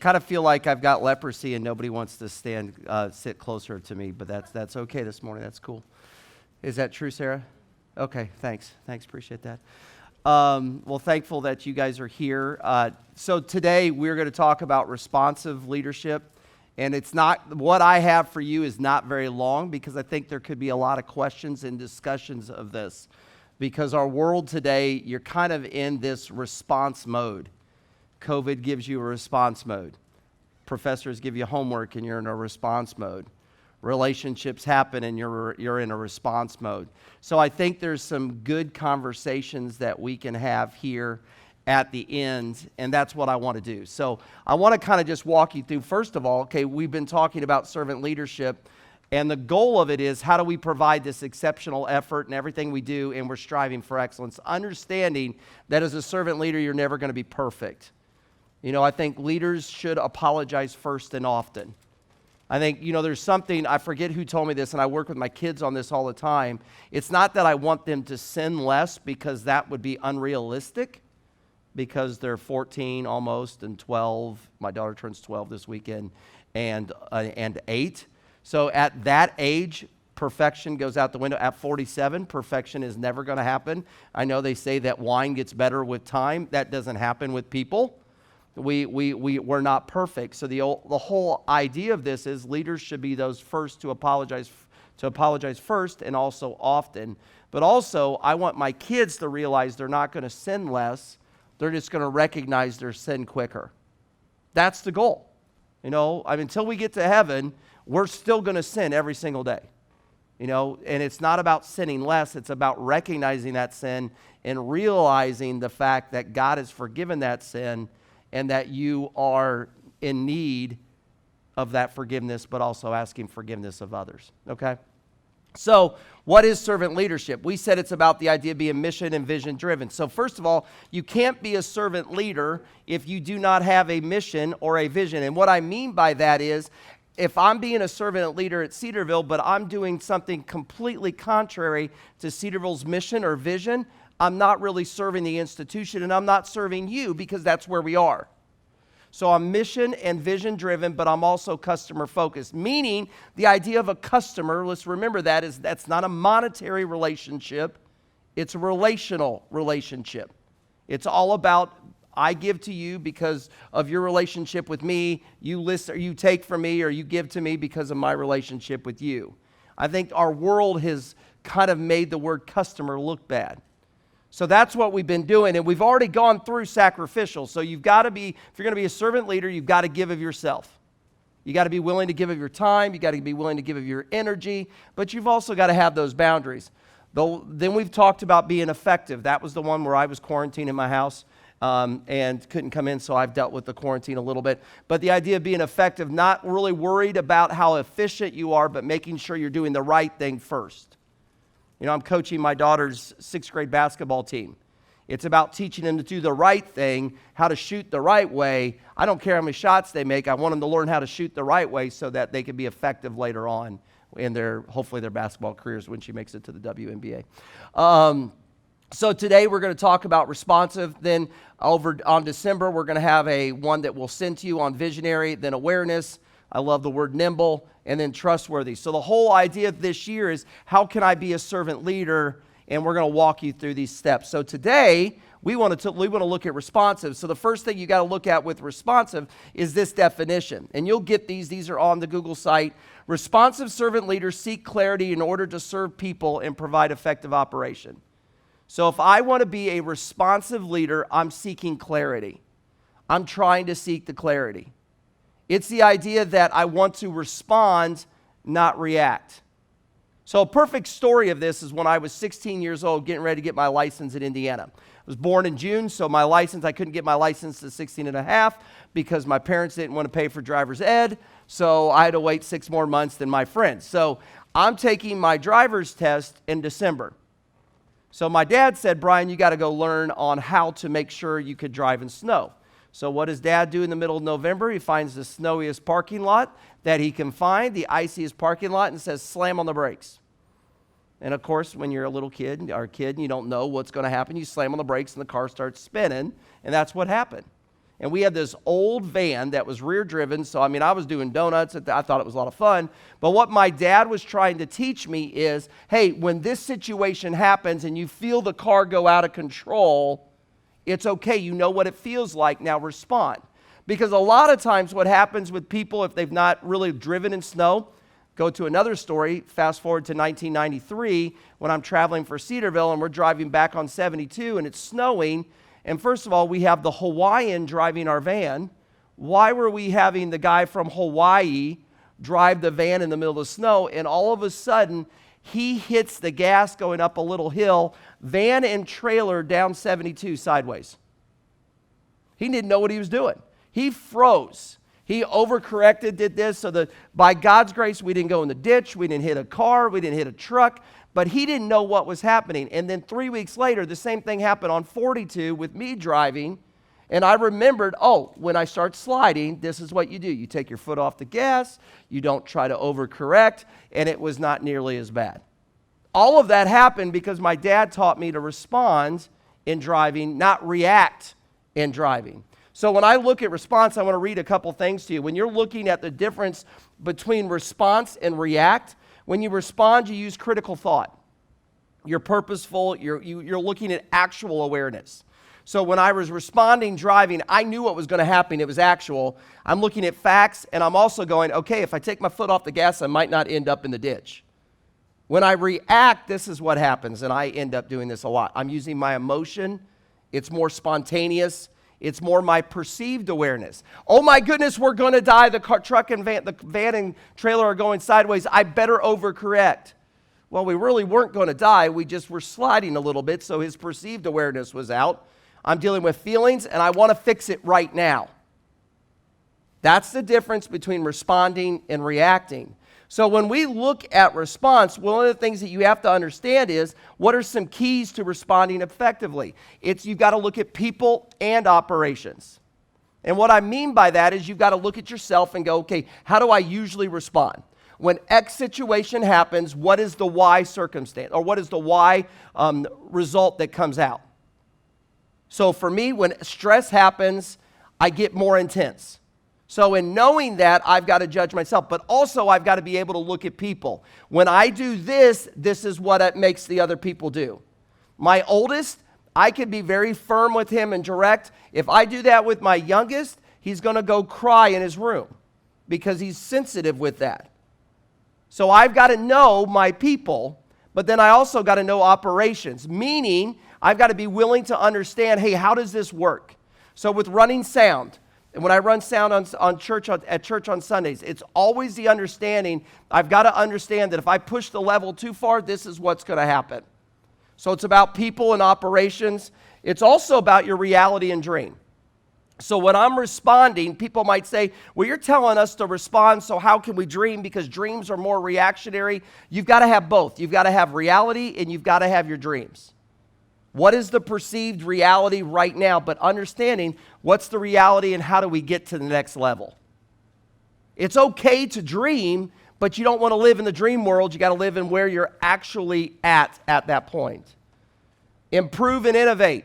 kind of feel like I've got leprosy and nobody wants to sit closer to me, but that's okay this morning. That's cool. Is that true, Sarah? Okay, thanks. Appreciate that. Well, thankful that you guys are here. So today we're going to talk about responsive leadership. And it's not, what I have for you is not very long because I think there could be a lot of questions and discussions of this. Because our world today, you're kind of in this response mode. COVID gives you a response mode. Professors give you homework and you're in a response mode. Relationships happen and you're in a response mode. So I think there's some good conversations that we can have here at the end, and that's what I want to do. So I want to kind of just walk you through, first of all, okay, we've been talking about servant leadership, and the goal of it is how do we provide this exceptional effort in everything we do, and we're striving for excellence, understanding that as a servant leader, you're never going to be perfect. You know, I think leaders should apologize first and often. I think, you know, there's something, I forget who told me this, and I work with my kids on this all the time. It's not that I want them to sin less because that would be unrealistic, because they're 14 almost and 12. My daughter turns 12 this weekend, and 8. So at that age, perfection goes out the window. At 47, perfection is never going to happen. I know they say that wine gets better with time. That doesn't happen with people. We're not perfect. So the whole idea of this is leaders should be those first to apologize first and also often. But also, I want my kids to realize they're not going to sin less. They're just going to recognize their sin quicker. That's the goal. You know, until we get to heaven, we're still going to sin every single day. You know, and it's not about sinning less. It's about recognizing that sin and realizing the fact that God has forgiven that sin and that you are in need of that forgiveness, but also asking forgiveness of others. Okay? So, what is servant leadership? We said it's about the idea of being mission and vision driven. So first of all, you can't be a servant leader if you do not have a mission or a vision. And what I mean by that is, if I'm being a servant leader at Cedarville, but I'm doing something completely contrary to Cedarville's mission or vision, I'm not really serving the institution, and I'm not serving you because that's where we are. So I'm mission and vision driven, but I'm also customer focused, meaning the idea of a customer, let's remember that, is that's not a monetary relationship, it's a relational relationship. It's all about I give to you because of your relationship with me, you listen or you take from me or you give to me because of my relationship with you. I think our world has kind of made the word customer look bad. So that's what we've been doing, and we've already gone through sacrificial. So you've got to be, if you're going to be a servant leader, you've got to give of yourself. You got to be willing to give of your time. You got to be willing to give of your energy, but you've also got to have those boundaries. Then we've talked about being effective. That was the one where I was quarantined in my house and couldn't come in, so I've dealt with the quarantine a little bit. But the idea of being effective, not really worried about how efficient you are, but making sure you're doing the right thing first. You know, I'm coaching my daughter's 6th grade basketball team. It's about teaching them to do the right thing, how to shoot the right way. I don't care how many shots they make. I want them to learn how to shoot the right way so that they can be effective later on in hopefully their basketball careers when she makes it to the WNBA. So today we're going to talk about responsive. Then over on December, we're going to have one that we'll send to you on visionary, then awareness. I love the word nimble, and then trustworthy. So the whole idea of this year is how can I be a servant leader? And we're going to walk you through these steps. So today we want to look at responsive. So the first thing you got to look at with responsive is this definition, and you'll get these. These are on the Google site. Responsive servant leaders seek clarity in order to serve people and provide effective operation. So if I want to be a responsive leader, I'm seeking clarity. I'm trying to seek the clarity. It's the idea that I want to respond, not react. So a perfect story of this is when I was 16 years old, getting ready to get my license in Indiana. I was born in June, so I couldn't get my license to 16 and a half because my parents didn't want to pay for driver's ed, so I had to wait 6 more months than my friends. So I'm taking my driver's test in December. So my dad said, Brian, you got to go learn on how to make sure you could drive in snow. So what does Dad do in the middle of November? He finds the snowiest parking lot that he can find, the iciest parking lot, and says, slam on the brakes. And of course, when you're a little kid or a kid and you don't know what's going to happen, you slam on the brakes and the car starts spinning, and that's what happened. And we had this old van that was rear driven. So, I was doing donuts. I thought it was a lot of fun. But what my dad was trying to teach me is, hey, when this situation happens and you feel the car go out of control, it's okay. You know what it feels like. Now respond. Because a lot of times what happens with people, if they've not really driven in snow, go to another story, fast forward to 1993, when I'm traveling for Cedarville and we're driving back on 72 and it's snowing. And first of all, we have the Hawaiian driving our van. Why were we having the guy from Hawaii drive the van in the middle of the snow? And all of a sudden, he hits the gas going up a little hill, van and trailer down 72 sideways. He didn't know what he was doing. He froze. He overcorrected, did this, so that by God's grace, we didn't go in the ditch, we didn't hit a car, we didn't hit a truck, but he didn't know what was happening. And then 3 weeks later, the same thing happened on 42 with me driving, and I remembered, when I start sliding, this is what you do. You take your foot off the gas, you don't try to overcorrect, and it was not nearly as bad. All of that happened because my dad taught me to respond in driving, not react in driving. So when I look at response, I want to read a couple things to you. When you're looking at the difference between response and react, when you respond, you use critical thought. You're purposeful. You're looking at actual awareness. So when I was responding driving, I knew what was going to happen. It was actual. I'm looking at facts, and I'm also going, okay, if I take my foot off the gas, I might not end up in the ditch. When I react, this is what happens, and I end up doing this a lot. I'm using my emotion. It's more spontaneous. It's more my perceived awareness. Oh my goodness, we're going to die. The truck and the van and trailer are going sideways. I better overcorrect. Well, we really weren't going to die. We just were sliding a little bit, so his perceived awareness was out. I'm dealing with feelings, and I want to fix it right now. That's the difference between responding and reacting. So when we look at response, one of the things that you have to understand is, what are some keys to responding effectively? You've got to look at people and operations. And what I mean by that is you've got to look at yourself and go, okay, how do I usually respond? When X situation happens, what is the Y circumstance? Or what is the Y result that comes out? So for me, when stress happens, I get more intense. So in knowing that, I've got to judge myself, but also I've got to be able to look at people. When I do this, this is what it makes the other people do. My oldest, I can be very firm with him and direct. If I do that with my youngest, he's going to go cry in his room because he's sensitive with that. So I've got to know my people, but then I also got to know operations, meaning I've got to be willing to understand, hey, how does this work? So with running sound, and when I run sound at church on Sundays, it's always the understanding, I've got to understand that if I push the level too far, this is what's going to happen. So it's about people and operations. It's also about your reality and dream. So when I'm responding, people might say, well, you're telling us to respond, so how can we dream? Because dreams are more reactionary. You've got to have both. You've got to have reality and you've got to have your dreams. What is the perceived reality right now? But understanding what's the reality and how do we get to the next level? It's okay to dream, but you don't want to live in the dream world. You got to live in where you're actually at that point. Improve and innovate.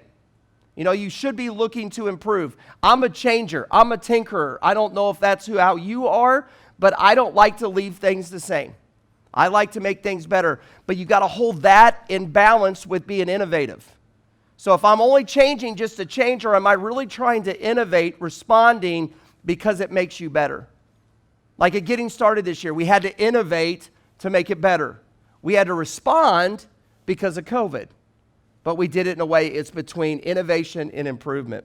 You should be looking to improve. I'm a changer. I'm a tinkerer. I don't know if that's how you are, but I don't like to leave things the same. I like to make things better. But you got to hold that in balance with being innovative. So if I'm only changing just to change, or am I really trying to innovate, responding because it makes you better? Like at getting started this year, we had to innovate to make it better. We had to respond because of COVID. But we did it in a way, it's between innovation and improvement.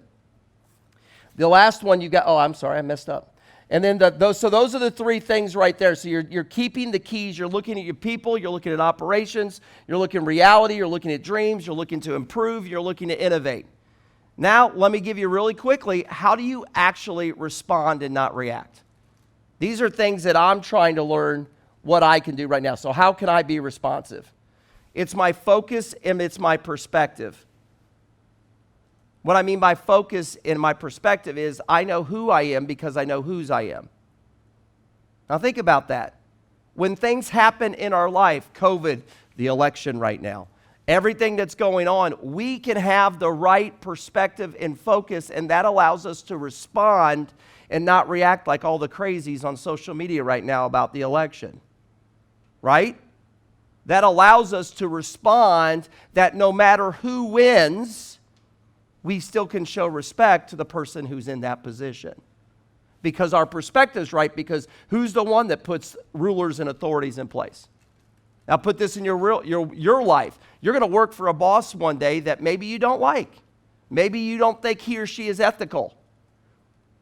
The last one you got, I messed up. And then those are the three things right there. So you're keeping the keys. You're looking at your people. You're looking at operations. You're looking at reality. You're looking at dreams. You're looking to improve. You're looking to innovate. Now, let me give you really quickly, how do you actually respond and not react? These are things that I'm trying to learn what I can do right now. So how can I be responsive? It's my focus and it's my perspective. What I mean by focus in my perspective is I know who I am because I know whose I am. Now think about that. When things happen in our life, COVID, the election right now, everything that's going on, we can have the right perspective and focus, and that allows us to respond and not react like all the crazies on social media right now about the election. Right? That allows us to respond that no matter who wins, we still can show respect to the person who's in that position. Because our perspective's right, because who's the one that puts rulers and authorities in place? Now put this in your life. You're going to work for a boss one day that maybe you don't like. Maybe you don't think he or she is ethical.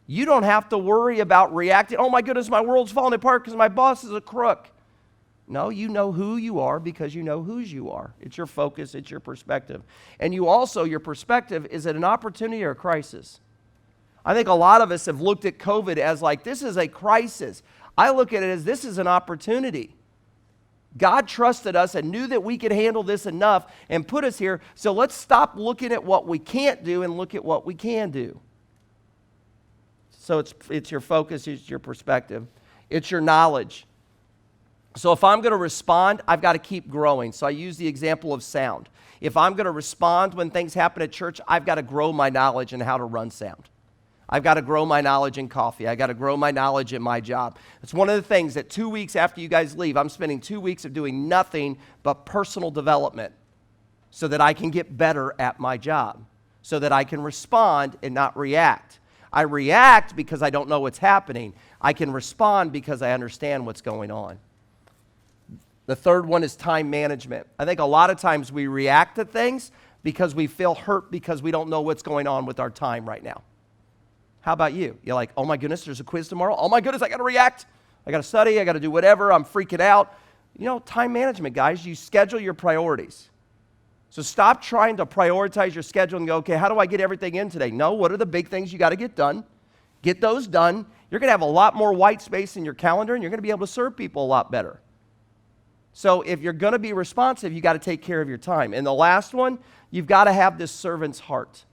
You don't have to worry about reacting, oh my goodness, my world's falling apart because my boss is a crook. No, you know who you are because you know whose you are. It's your focus, it's your perspective. And you also, your perspective, is it an opportunity or a crisis? I think a lot of us have looked at COVID as like, this is a crisis. I look at it as this is an opportunity. God trusted us and knew that we could handle this enough and put us here. So let's stop looking at what we can't do and look at what we can do. So it's your focus, it's your perspective, it's your knowledge. So if I'm going to respond, I've got to keep growing. So I use the example of sound. If I'm going to respond when things happen at church, I've got to grow my knowledge in how to run sound. I've got to grow my knowledge in coffee. I've got to grow my knowledge in my job. It's one of the things that 2 weeks after you guys leave, I'm spending 2 weeks of doing nothing but personal development so that I can get better at my job, so that I can respond and not react. I react because I don't know what's happening. I can respond because I understand what's going on. The third one is time management. I think a lot of times we react to things because we feel hurt because we don't know what's going on with our time right now. How about you? You're like, oh my goodness, there's a quiz tomorrow. Oh my goodness, I got to react. I got to study. I got to do whatever. I'm freaking out. You know, time management, guys, you schedule your priorities. So stop trying to prioritize your schedule and go, okay, how do I get everything in today? No, what are the big things you got to get done? Get those done. You're going to have a lot more white space in your calendar, and you're going to be able to serve people a lot better. So if you're going to be responsive, you got to take care of your time. And the last one, you've got to have this servant's heart.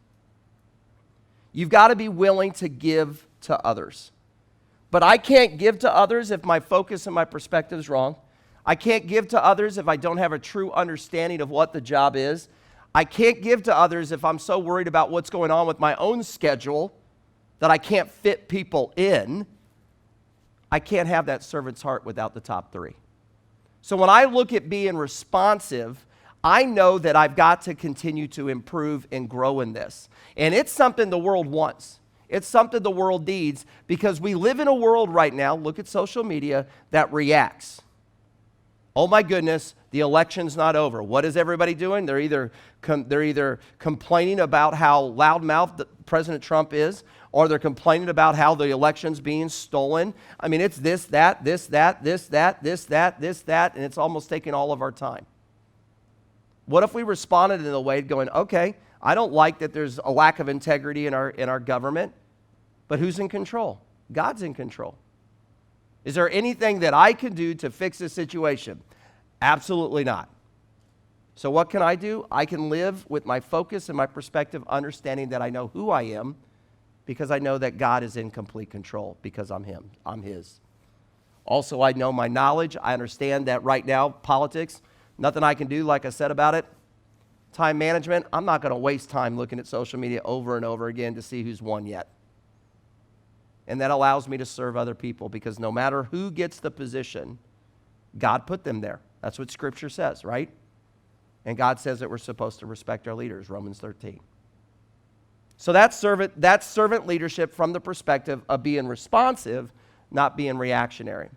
You've got to be willing to give to others. But I can't give to others if my focus and my perspective is wrong. I can't give to others if I don't have a true understanding of what the job is. I can't give to others if I'm so worried about what's going on with my own schedule that I can't fit people in. I can't have that servant's heart without the top three. So when I look at being responsive, I know that I've got to continue to improve and grow in this. And it's something the world wants. It's something the world needs because we live in a world right now, look at social media, that reacts. Oh my goodness, the election's not over. What is everybody doing? They're either complaining about how loudmouthed President Trump is, or they're complaining about how the election's being stolen. I mean, it's this, that, this, that, this, that, this, that, this, that, and it's almost taking all of our time. What if we responded in a way going, okay, I don't like that there's a lack of integrity in our government, but who's in control? God's in control. Is there anything that I can do to fix this situation? Absolutely not. So what can I do? I can live with my focus and my perspective, understanding that I know who I am because I know that God is in complete control because I'm Him. I'm His. Also, I know my knowledge. I understand that right now, politics, nothing I can do, like I said about it. Time management, I'm not going to waste time looking at social media over and over again to see who's won yet. And that allows me to serve other people because no matter who gets the position, God put them there. That's what Scripture says, right? And God says that we're supposed to respect our leaders, Romans 13. So that's servant leadership from the perspective of being responsive, not being reactionary.